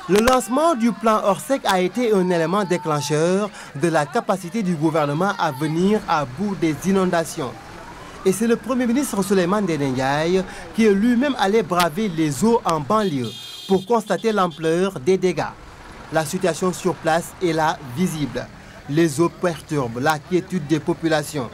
Le lancement du plan Orsec a été un élément déclencheur de la capacité du gouvernement à venir à bout des inondations. Et c'est le Premier ministre Souleymane Ndéné Ndiaye qui est lui-même allé braver les eaux en banlieue pour constater l'ampleur des dégâts. La situation sur place est là visible. Les eaux perturbent la quiétude des populations.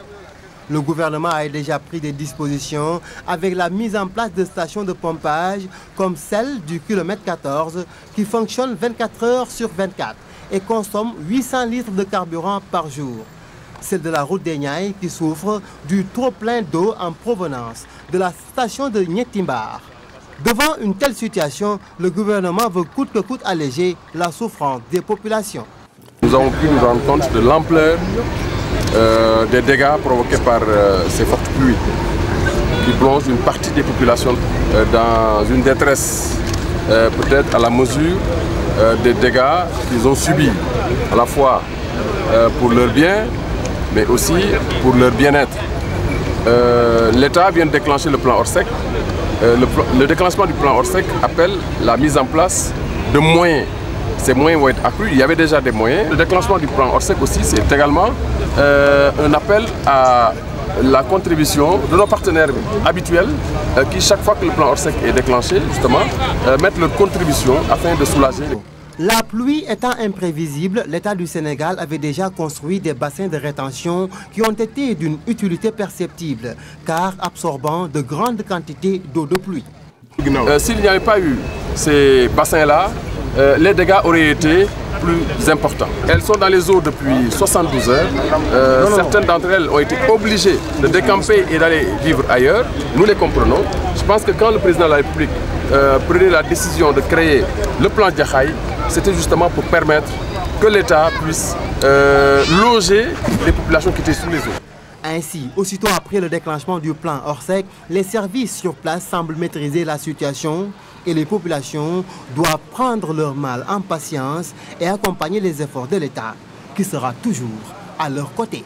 Le gouvernement a déjà pris des dispositions avec la mise en place de stations de pompage comme celle du kilomètre 14 qui fonctionne 24 heures sur 24 et consomme 800 litres de carburant par jour. Celle de la route des Niayes qui souffre du trop-plein d'eau en provenance de la station de Niétimbar. Devant une telle situation, le gouvernement veut coûte que coûte alléger la souffrance des populations. Nous avons pu nous rendre compte de l'ampleur des dégâts provoqués par ces fortes pluies qui plongent une partie des populations dans une détresse peut-être à la mesure des dégâts qu'ils ont subis, à la fois pour leur bien mais aussi pour leur bien-être. L'État vient de déclencher le plan Orsec. Le déclenchement du plan Orsec appelle la mise en place de moyens. Ces moyens vont être accrus, il y avait déjà des moyens. Le déclenchement du plan Orsec aussi, c'est également un appel à la contribution de nos partenaires habituels qui, chaque fois que le plan Orsec est déclenché, justement, mettent leur contribution afin de soulager. La pluie étant imprévisible, l'État du Sénégal avait déjà construit des bassins de rétention qui ont été d'une utilité perceptible, car absorbant de grandes quantités d'eau de pluie. S'il n'y avait pas eu ces bassins-là, les dégâts auraient été plus importants. Elles sont dans les eaux depuis 72 heures. Certaines d'entre elles ont été obligées de décamper et d'aller vivre ailleurs. Nous les comprenons. Je pense que quand le président de la République prenait la décision de créer le plan Jaxaay, c'était justement pour permettre que l'État puisse loger les populations qui étaient sous les eaux. Ainsi, aussitôt après le déclenchement du plan Orsec, les services sur place semblent maîtriser la situation et les populations doivent prendre leur mal en patience et accompagner les efforts de l'État qui sera toujours à leur côté.